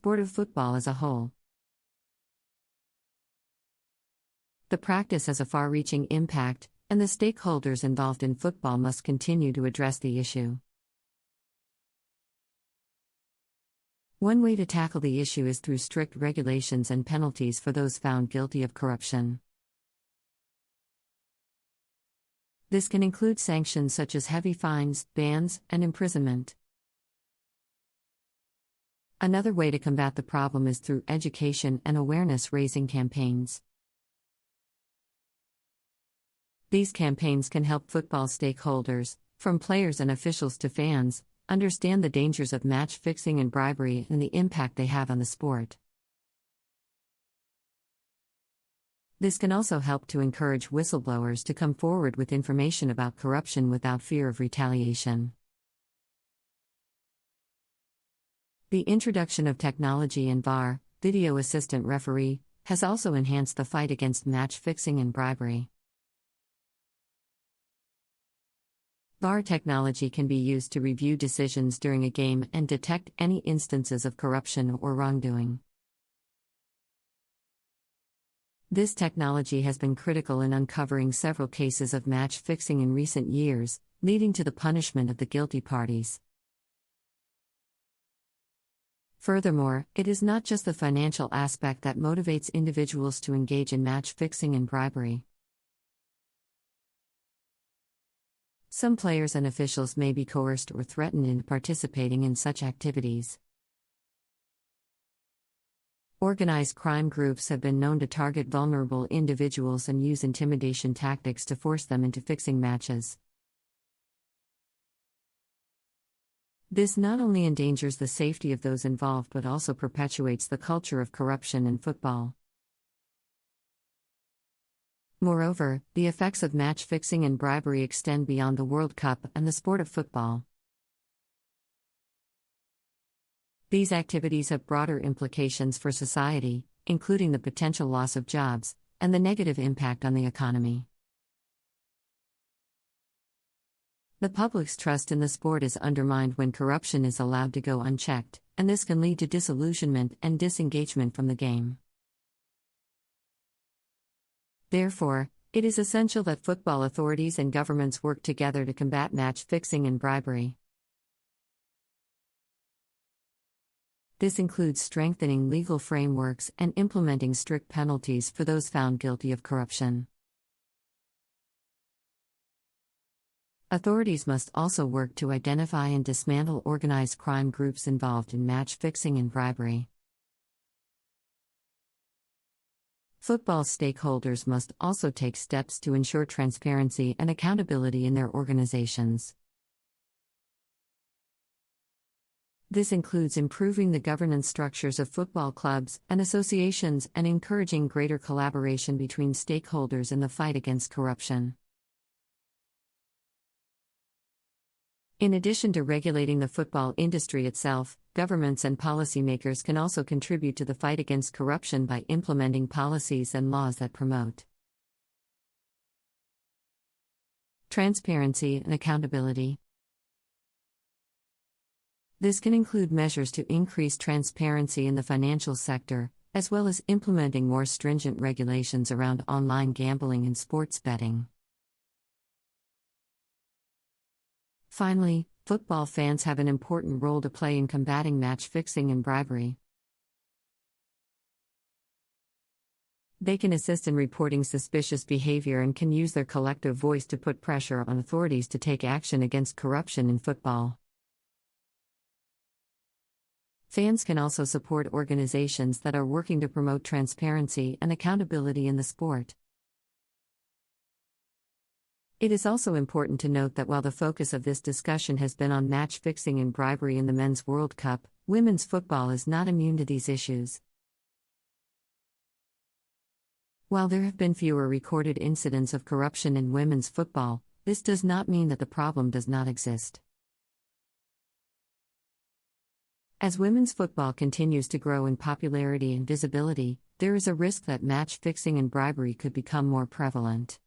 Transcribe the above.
sport of football as a whole. The practice has a far-reaching impact, and the stakeholders involved in football must continue to address the issue. One way to tackle the issue is through strict regulations and penalties for those found guilty of corruption. This can include sanctions such as heavy fines, bans, and imprisonment. Another way to combat the problem is through education and awareness-raising campaigns. These campaigns can help football stakeholders, from players and officials to fans, understand the dangers of match fixing and bribery and the impact they have on the sport. This can also help to encourage whistleblowers to come forward with information about corruption without fear of retaliation. The introduction of technology and VAR, video assistant referee, has also enhanced the fight against match fixing and bribery. VAR technology can be used to review decisions during a game and detect any instances of corruption or wrongdoing. This technology has been critical in uncovering several cases of match fixing in recent years, leading to the punishment of the guilty parties. Furthermore, it is not just the financial aspect that motivates individuals to engage in match fixing and bribery. Some players and officials may be coerced or threatened into participating in such activities. Organized crime groups have been known to target vulnerable individuals and use intimidation tactics to force them into fixing matches. This not only endangers the safety of those involved but also perpetuates the culture of corruption in football. Moreover, the effects of match fixing and bribery extend beyond the World Cup and the sport of football. These activities have broader implications for society, including the potential loss of jobs and the negative impact on the economy. The public's trust in the sport is undermined when corruption is allowed to go unchecked, and this can lead to disillusionment and disengagement from the game. Therefore, it is essential that football authorities and governments work together to combat match fixing and bribery. This includes strengthening legal frameworks and implementing strict penalties for those found guilty of corruption. Authorities must also work to identify and dismantle organized crime groups involved in match fixing and bribery. Football stakeholders must also take steps to ensure transparency and accountability in their organizations. This includes improving the governance structures of football clubs and associations and encouraging greater collaboration between stakeholders in the fight against corruption. In addition to regulating the football industry itself, governments and policymakers can also contribute to the fight against corruption by implementing policies and laws that promote transparency and accountability. This can include measures to increase transparency in the financial sector, as well as implementing more stringent regulations around online gambling and sports betting. Finally, football fans have an important role to play in combating match fixing and bribery. They can assist in reporting suspicious behavior and can use their collective voice to put pressure on authorities to take action against corruption in football. Fans can also support organizations that are working to promote transparency and accountability in the sport. It is also important to note that while the focus of this discussion has been on match fixing and bribery in the Men's World Cup, women's football is not immune to these issues. While there have been fewer recorded incidents of corruption in women's football, this does not mean that the problem does not exist. As women's football continues to grow in popularity and visibility, there is a risk that match fixing and bribery could become more prevalent.